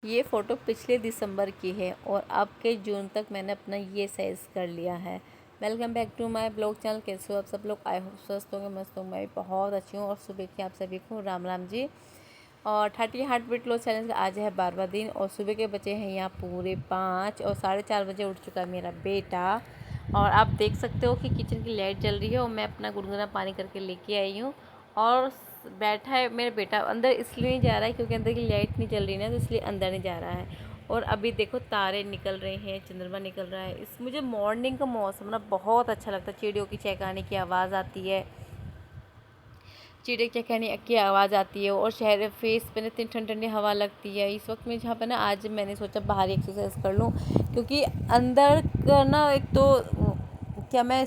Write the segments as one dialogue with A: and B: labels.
A: ये फ़ोटो पिछले दिसंबर की है और अब के जून तक मैंने अपना ये साइज़ कर लिया है। Welcome back to my blog channel. कैसे हो आप सब लोग? आई होप स्वस्थ होंगे, मस्त होंगे। मैं भी बहुत अच्छी हूँ और सुबह की आप सभी को राम राम जी। और 30 हार्ट बीट लो चैलेंज का आज है 12वां दिन और सुबह के बजे हैं यहाँ पूरे 5 और 4:30 बजे उठ चुका है मेरा बेटा। और आप देख सकते हो कि किचन की लाइट जल रही है और मैं अपना गुनगुना पानी करके लेके आई हूँ। और बैठा है मेरा बेटा अंदर, इसलिए नहीं जा रहा है क्योंकि अंदर की लाइट नहीं जल रही ना, तो इसलिए अंदर नहीं जा रहा है। और अभी देखो तारे निकल रहे हैं, चंद्रमा निकल रहा है। इस मुझे मॉर्निंग का मौसम ना बहुत अच्छा लगता है। चिड़ियों की चहकाने की आवाज़ आती है, चिड़िया चहकाने की आवाज़ आती है और शहर फेस पे ना इतनी ठंडी ठंडी हवा लगती है। इस वक्त में जहाँ पे ना आज मैंने सोचा बाहर एक्सरसाइज कर लूँ, क्योंकि अंदर का ना एक तो क्या मैं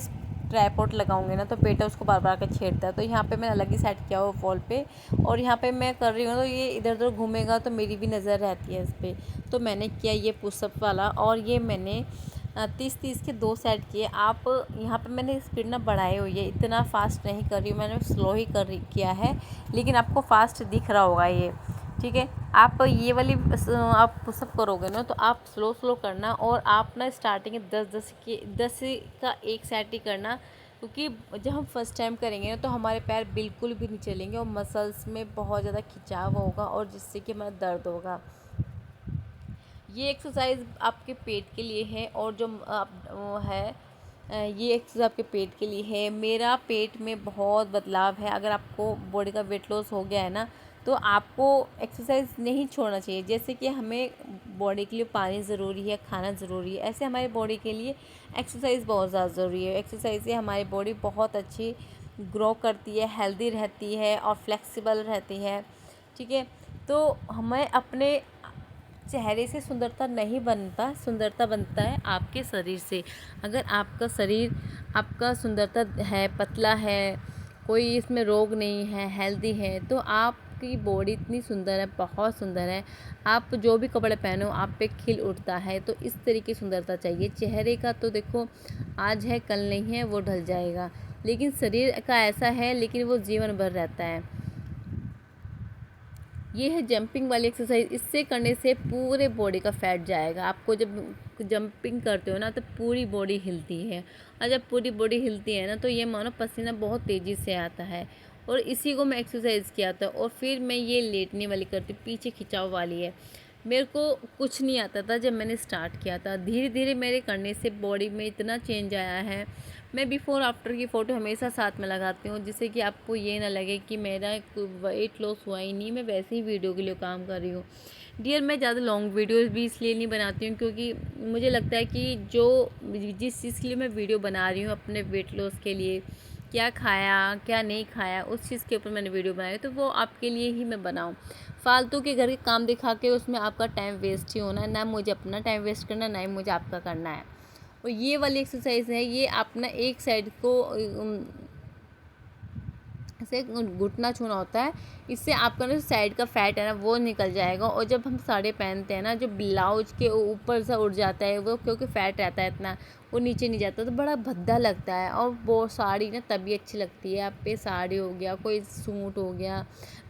A: ट्राइपॉड लगाऊंगी ना तो बेटा उसको बार बार कर छेड़ता है। तो यहाँ पे मैंने अलग ही सेट किया हुआ वॉल पे और यहाँ पे मैं कर रही हूँ तो ये इधर उधर घूमेगा तो मेरी भी नज़र रहती है इस पर। तो मैंने किया ये पुशअप वाला और ये मैंने 30-30 के 2 सेट किए। आप यहाँ पे मैंने स्पीड ना बढ़ाई हुई है, इतना फास्ट नहीं कर रही हूँ, मैंने स्लो ही किया है, लेकिन आपको फास्ट दिख रहा होगा ये। ठीक है, आप ये वाली आप पुशअप करोगे ना तो आप स्लो स्लो करना और आप ना स्टार्टिंग 10 का एक सेट ही करना, क्योंकि जब हम फर्स्ट टाइम करेंगे ना तो हमारे पैर बिल्कुल भी नहीं चलेंगे और मसल्स में बहुत ज़्यादा खिंचाव होगा और जिससे कि हमारा दर्द होगा। ये एक्सरसाइज आपके पेट के लिए है और जो ये एक्सरसाइज आपके पेट के लिए है। मेरा पेट में बहुत बदलाव है। अगर आपको बॉडी का वेट लॉस हो गया है ना तो आपको एक्सरसाइज नहीं छोड़ना चाहिए। जैसे कि हमें बॉडी के लिए पानी ज़रूरी है, खाना ज़रूरी है, ऐसे हमारी बॉडी के लिए एक्सरसाइज बहुत ज़्यादा ज़रूरी है। एक्सरसाइज से हमारी बॉडी बहुत अच्छी ग्रो करती है, हेल्दी रहती है और फ्लेक्सिबल रहती है। ठीक है, तो हमें अपने चेहरे से सुंदरता नहीं बनता, सुंदरता बनता है आपके शरीर से। अगर आपका शरीर आपका सुंदरता है, पतला है, कोई इसमें रोग नहीं है, हेल्दी है, तो आपकी बॉडी इतनी सुंदर है, बहुत सुंदर है। आप जो भी कपड़े पहनो आप पे खिल उठता है। तो इस तरीके की सुंदरता चाहिए चेहरे का। तो देखो आज है कल नहीं है, वो ढल जाएगा, लेकिन शरीर का ऐसा है, लेकिन वो जीवन भर रहता है। ये है जंपिंग वाली एक्सरसाइज। इससे करने से पूरे बॉडी का फैट जाएगा। आपको जब जंपिंग करते हो ना तो पूरी बॉडी हिलती है, और जब पूरी बॉडी हिलती है ना तो ये मानो पसीना बहुत तेज़ी से आता है। और इसी को मैं एक्सरसाइज किया था। और फिर मैं ये लेटने वाली करती, पीछे खिंचाव वाली है। मेरे को कुछ नहीं आता था जब मैंने स्टार्ट किया था, धीरे धीरे मेरे करने से बॉडी में इतना चेंज आया है। मैं बिफ़ोर आफ्टर की फ़ोटो हमेशा साथ में लगाती हूँ, जिससे कि आपको ये ना लगे कि मेरा वेट लॉस हुआ ही नहीं, मैं वैसे ही वीडियो के लिए काम कर रही हूँ। डियर, मैं ज़्यादा लॉन्ग वीडियोज़ भी इसलिए नहीं बनाती हूँ क्योंकि मुझे लगता है कि जिस चीज़ के लिए मैं वीडियो बना रही हूँ अपने वेट लॉस के लिए, क्या खाया क्या नहीं खाया, उस चीज़ के ऊपर मैंने वीडियो बनाई, तो वो आपके लिए ही मैं बनाऊँ। फालतू के घर के काम दिखा के उसमें आपका टाइम वेस्ट ही होना है। ना मुझे अपना टाइम वेस्ट करना, ना ही मुझे आपका करना है। और ये वाली एक्सरसाइज है, ये अपना एक साइड को ऐसे घुटना छूना होता है। इससे आपका ना साइड का फैट है ना वो निकल जाएगा। और जब हम साड़ी पहनते हैं ना, जो ब्लाउज के ऊपर से उड़ जाता है वो, क्योंकि फैट रहता है इतना, वो नीचे नहीं जाता, तो बड़ा भद्दा लगता है। और वो साड़ी ना तभी अच्छी लगती है। आप पे साड़ी हो गया, कोई सूट हो गया,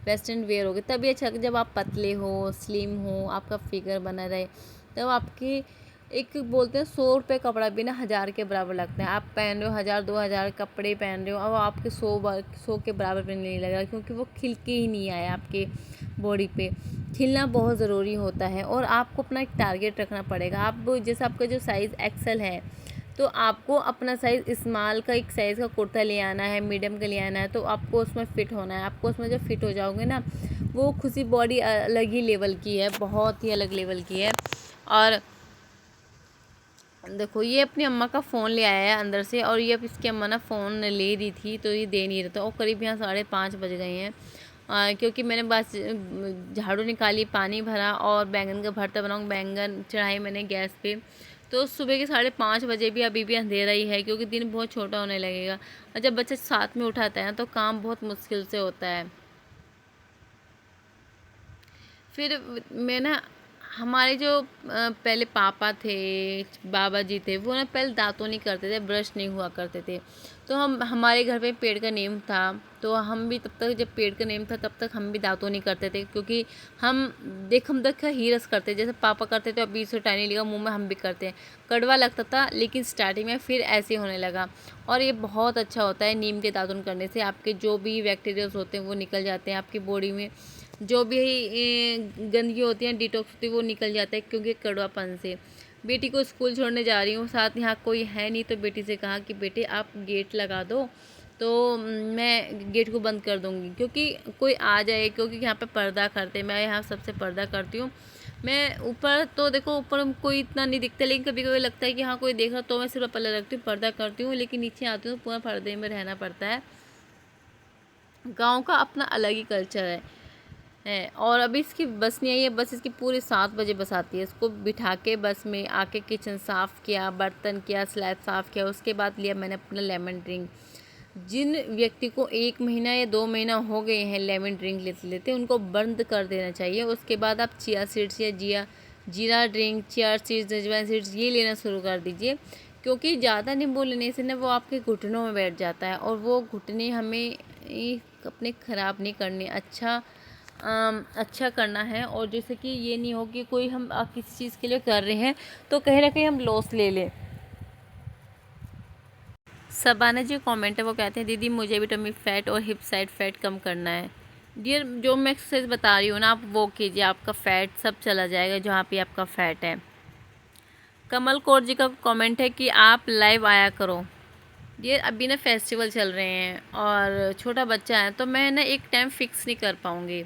A: वेस्टर्न वेयर हो गया, तभी अच्छा लगता है जब आप पतले हो, स्लिम हो, आपका फिगर बना रहे। तब आपकी एक बोलते हैं 100 रुपये कपड़ा भी ना 1000 के बराबर लगता है। आप पहन रहे हो 1000-2000 कपड़े पहन रहे हो, अब आपके 100 के बराबर भी नहीं लग रहा, क्योंकि वो खिल के ही नहीं आया आपके बॉडी पे। खिलना बहुत ज़रूरी होता है और आपको अपना एक टारगेट रखना पड़ेगा। आप जैसे आपका जो साइज़ एक्सेल है तो आपको अपना साइज़ स्मॉल का एक साइज़ का कुर्ता ले आना है, मीडियम का ले आना है, तो आपको उसमें फ़िट होना है। आपको उसमें जब फिट हो जाओगे ना, वो खुशी बॉडी अलग ही लेवल की है, बहुत ही अलग लेवल की है। और देखो ये अपनी अम्मा का फ़ोन ले आया है अंदर से, और ये अब इसकी अम्मा ना फ़ोन ले रही थी तो ये दे नहीं रहा था। और करीब यहाँ 5:30 बज गए हैं, क्योंकि मैंने बस झाड़ू निकाली, पानी भरा और बैंगन का भरता बनाऊँ, बैंगन चढ़ाई मैंने गैस पे। तो सुबह के 5:30 बजे भी अभी भी अंधेरा ही है, क्योंकि दिन बहुत छोटा होने लगेगा। और जब बच्चा साथ में उठाता है ना तो काम बहुत मुश्किल से होता है। फिर मैं ना हमारे जो पहले पापा थे, बाबा जी थे, वो ना पहले दाँतों नहीं करते थे, ब्रश नहीं हुआ करते थे। तो हमारे घर पे पेड़ का नेम था, तो हम भी तब तक, जब पेड़ का नेम था तब तक हम भी दाँतों नहीं करते थे, क्योंकि हम देखा ही रस करते, जैसे पापा करते थे और बीच से टाइनी लिया मुँह में, हम भी करते हैं। कड़वा लगता था, लेकिन स्टार्टिंग में फिर ऐसे होने लगा। और ये बहुत अच्छा होता है नीम के दातुन करने से, आपके जो भी बैक्टीरियाज होते हैं वो निकल जाते हैं, आपकी बॉडी में जो भी गंदगी होती है, डिटॉक्स होती है, वो निकल जाता है, क्योंकि कड़वापन से। बेटी को स्कूल छोड़ने जा रही हूँ, साथ यहाँ कोई है नहीं, तो बेटी से कहा कि बेटे आप गेट लगा दो, तो मैं गेट को बंद कर दूँगी, क्योंकि कोई आ जाए, क्योंकि यहाँ पे पर्दा करते हैं, मैं यहाँ सबसे पर्दा करती हूँ। मैं ऊपर तो देखो, ऊपर कोई इतना नहीं दिखता, लेकिन कभी कभी लगता है कि हाँ कोई देख रहा, तो मैं सिर्फ पल्ला रखती हूँ, पर्दा करती हूँ, लेकिन नीचे आती हूँ पूरा पर्दे में रहना पड़ता है। गांव का अपना अलग ही कल्चर है। और अभी इसकी बस नहीं आई है, बस इसकी पूरे 7 बजे बस आती है। इसको बिठा के बस में आके किचन साफ़ किया, बर्तन किया, स्लैब साफ़ किया, उसके बाद लिया मैंने अपना लेमन ड्रिंक। जिन व्यक्ति को 1 महीना या 2 महीना हो गए हैं लेमन ड्रिंक लेते लेते, उनको बंद कर देना चाहिए। उसके बाद आप चिया सीड्स या जीरा ड्रिंक, चिया सीड्स, अजवाइन सीड्स ये लेना शुरू कर दीजिए, क्योंकि ज़्यादा नींबू लेने से ना वो आपके घुटनों में बैठ जाता है, और वो घुटने हमें अपने ख़राब नहीं करने, अच्छा करना है। और जैसे कि ये नहीं हो कि कोई हम किसी चीज़ के लिए कर रहे हैं तो कहीं ना कहीं हम लॉस ले लें। सबाना जी कमेंट है, वो कहते हैं दीदी मुझे भी टमी फैट और हिप साइड फैट कम करना है। डियर, जो मैं एक्सरसाइज बता रही हूँ ना, आप वो कीजिए, आपका फ़ैट सब चला जाएगा जहाँ पे आपका फ़ैट है। कमल कौर जी का कमेंट है कि आप लाइव आया करो। डियर, अभी ना फेस्टिवल चल रहे हैं और छोटा बच्चा है, तो मैं ना एक टाइम फिक्स नहीं कर पाऊँगी।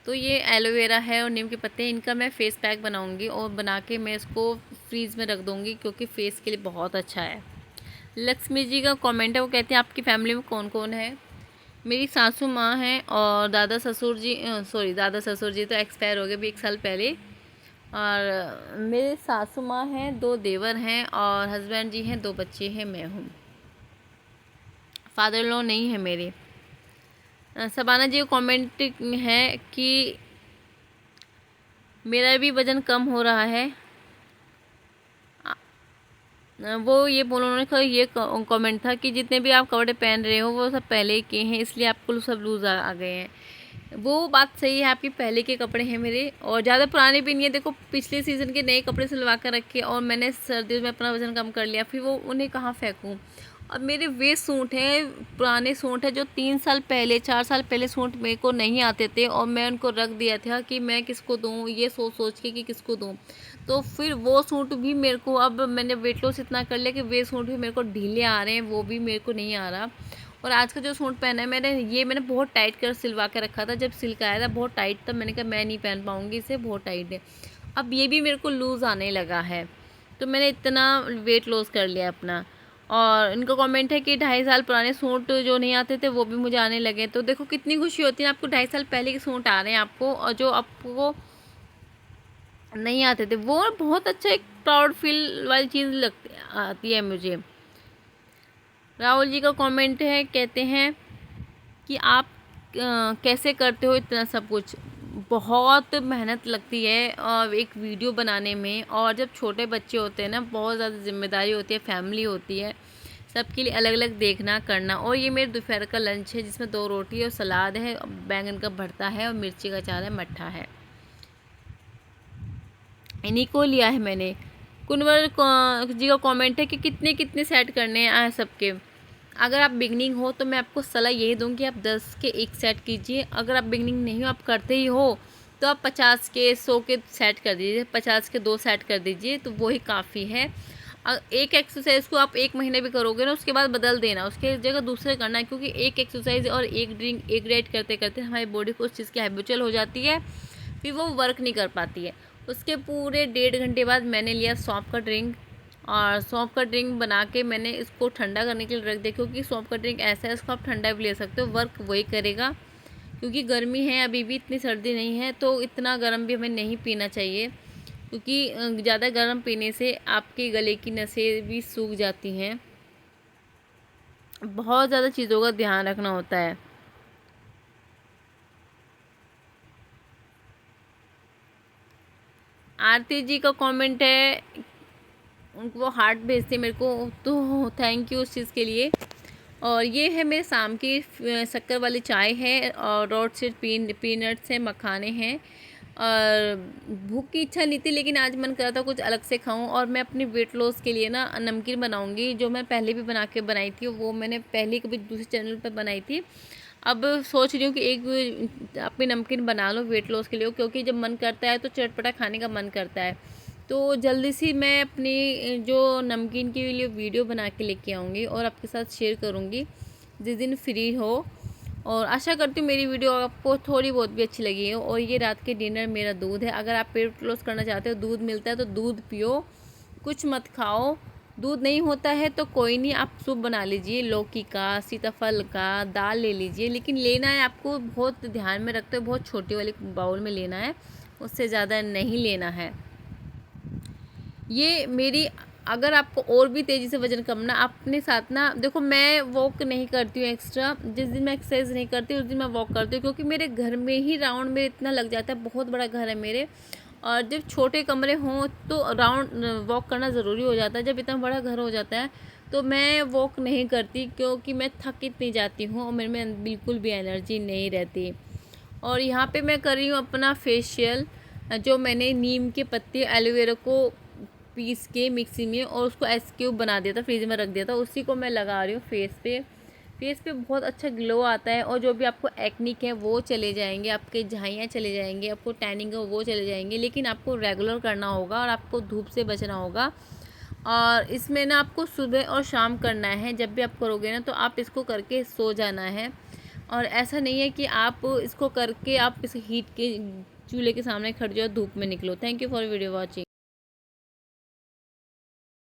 A: तो ये एलोवेरा है और नीम के पत्ते हैं, इनका मैं फ़ेस पैक बनाऊँगी, और बना के मैं इसको फ्रीज़ में रख दूँगी, क्योंकि फ़ेस के लिए बहुत अच्छा है। लक्ष्मी जी का कमेंट है, वो कहते हैं आपकी फैमिली में कौन कौन है। मेरी सासू माँ हैं और दादा ससुर जी, दादा ससुर जी तो एक्सपायर हो गए अभी 1 साल पहले। और मेरे सासू माँ हैं, 2 देवर हैं, और हस्बैंड जी हैं, 2 बच्चे हैं, मैं हूँ। फादर लो नहीं है मेरे। सबाना जी का कमेंट है कि मेरा भी वज़न कम हो रहा है। वो ये बोलो, उन्होंने कहा, ये कमेंट था कि जितने भी आप कपड़े पहन रहे हो वो सब पहले के हैं, इसलिए आपको सब लूज़ आ गए हैं। वो बात सही है, आपके पहले के कपड़े हैं मेरे, और ज़्यादा पुराने भी नहीं है। देखो, पिछले सीज़न के नए कपड़े सिलवा कर रखे, और मैंने सर्दियों में अपना वज़न कम कर लिया, फिर वो उन्हें कहाँ फेंकूँ। अब मेरे वे सूट हैं, पुराने सूट हैं, जो 3 साल पहले, 4 साल पहले सूट मेरे को नहीं आते थे, और मैं उनको रख दिया था कि मैं किसको दूँ, ये सोच सोच के कि किसको दूँ। तो फिर वो सूट भी मेरे को, अब मैंने वेट लॉस इतना कर लिया कि वे सूट भी मेरे को ढीले आ रहे हैं, वो भी मेरे को नहीं आ रहा। और आज का जो सूट पहना है मैंने बहुत टाइट कर सिलवा के रखा था, जब सिल के आया था बहुत टाइट था, मैंने कहा मैं नहीं पहन पाऊँगी इसे, बहुत टाइट है। अब ये भी मेरे को लूज़ आने लगा है, तो मैंने इतना वेट लॉस कर लिया अपना। और इनका कमेंट है कि 2.5 साल पुराने सूट जो नहीं आते थे वो भी मुझे आने लगे। तो देखो कितनी खुशी होती है, आपको 2.5 साल पहले के सूट आ रहे हैं आपको, और जो आपको नहीं आते थे, वो बहुत अच्छा एक प्राउड फील वाली चीज़ लगती आती है मुझे। राहुल जी का कमेंट है, कहते हैं कि आप कैसे करते हो इतना सब कुछ। बहुत मेहनत लगती है और एक वीडियो बनाने में, और जब छोटे बच्चे होते हैं ना, बहुत ज़्यादा जिम्मेदारी होती है, फैमिली होती है, सबके लिए अलग अलग देखना करना। और ये मेरे दोपहर का लंच है, जिसमें 2 रोटी और सलाद है, बैंगन का भरता है, और मिर्ची का अचार है, मट्ठा है। इन्हीं को लिया है मैंने। कुनवर जी का कमेंट है कि कितने कितने सेट करने हैं सबके। अगर आप बिगनिंग हो तो मैं आपको सलाह यही दूँगी, आप 10 के 1 सेट कीजिए। अगर आप बिगनिंग नहीं हो, आप करते ही हो, तो आप 50 के 100 के सेट कर दीजिए, 50 के 2 सेट कर दीजिए, तो वही काफ़ी है। एक एक्सरसाइज को आप 1 महीने भी करोगे ना, उसके बाद बदल देना, उसके जगह दूसरे करना है, क्योंकि एक एक्सरसाइज और एक ड्रिंक, एक डाइट करते करते हमारी बॉडी को उस चीज़ की हैबिचुअल हो जाती है, फिर वो वर्क नहीं कर पाती है। उसके पूरे 1.5 घंटे बाद मैंने लिया सौंफ का ड्रिंक, और सौंफ का ड्रिंक बना के मैंने इसको ठंडा करने के लिए रख दिया, क्योंकि सौंफ का ड्रिंक ऐसा है, इसको आप ठंडा भी ले सकते हो, वर्क वही करेगा। क्योंकि गर्मी है, अभी भी इतनी सर्दी नहीं है, तो इतना गर्म भी हमें नहीं पीना चाहिए, क्योंकि ज़्यादा गर्म पीने से आपके गले की नसें भी सूख जाती हैं। बहुत ज़्यादा चीज़ों का ध्यान रखना होता है। आरती जी का कमेंट है, वो हार्ट भेजते मेरे को, तो थैंक यू उस चीज़ के लिए। और ये है मेरे शाम की शक्कर वाली चाय है, और रोस्टेड पीनट्स हैं, मखाने हैं। और भूख की इच्छा नहीं थी, लेकिन आज मन कर रहा था कुछ अलग से खाऊं। और मैं अपनी वेट लॉस के लिए ना नमकीन बनाऊंगी, जो मैं पहले भी बनाई थी, वो मैंने पहले कभी दूसरे चैनल पर बनाई थी। अब सोच रही हूँ कि एक अपनी नमकीन बना लो वेट लॉस के लिए, क्योंकि जब मन करता है तो चटपटा खाने का मन करता है। तो जल्दी से मैं अपनी जो नमकीन के लिए वीडियो बना के लेके आऊँगी और आपके साथ शेयर करूँगी जिस दिन फ्री हो। और आशा करती हूँ मेरी वीडियो आपको थोड़ी बहुत भी अच्छी लगी हो। और ये रात के डिनर मेरा दूध है। अगर आप वेट लॉस करना चाहते हो, दूध मिलता है तो दूध पियो, कुछ मत खाओ। दूध नहीं होता है तो कोई नहीं, आप सूप बना लीजिए, लौकी का, सीताफल का, दाल ले लीजिए। लेकिन लेना है आपको, बहुत ध्यान में रखते हुए बहुत छोटी वाली बाउल में लेना है, उससे ज़्यादा नहीं लेना है। ये मेरी, अगर आपको और भी तेज़ी से वज़न कम ना, अपने साथ ना देखो, मैं वॉक नहीं करती हूँ एक्स्ट्रा। जिस दिन मैं एक्सरसाइज नहीं करती उस दिन मैं वॉक करती हूँ, क्योंकि मेरे घर में ही राउंड में इतना लग जाता है। बहुत बड़ा घर है मेरे, और जब छोटे कमरे हों तो राउंड वॉक करना ज़रूरी हो जाता है। जब इतना बड़ा घर हो जाता है तो मैं वॉक नहीं करती, क्योंकि मैं थक इतनी जाती हूँ और मेरे में बिल्कुल भी एनर्जी नहीं रहती। और यहाँ पे मैं कर रही हूँ अपना फेशियल, जो मैंने नीम के पत्ते, एलोवेरा को पीस के मिक्सी में और उसको आइस क्यूब बना दिया था, फ्रीज में रख दिया था, उसी को मैं लगा रही हूँ फेस पे। फेस पे बहुत अच्छा ग्लो आता है, और जो भी आपको एक्निक है वो चले जाएंगे, आपके झाइयाँ चले जाएंगे, आपको टैनिंग है वो चले जाएंगे। लेकिन आपको रेगुलर करना होगा और आपको धूप से बचना होगा। और इसमें ना आपको सुबह और शाम करना है। जब भी आप करोगे ना तो आप इसको करके सो जाना है। और ऐसा नहीं है कि आप इसको करके आप इस हीट के चूल्हे के सामने खड़ जाओ, धूप में निकलो। Thank you for video watching.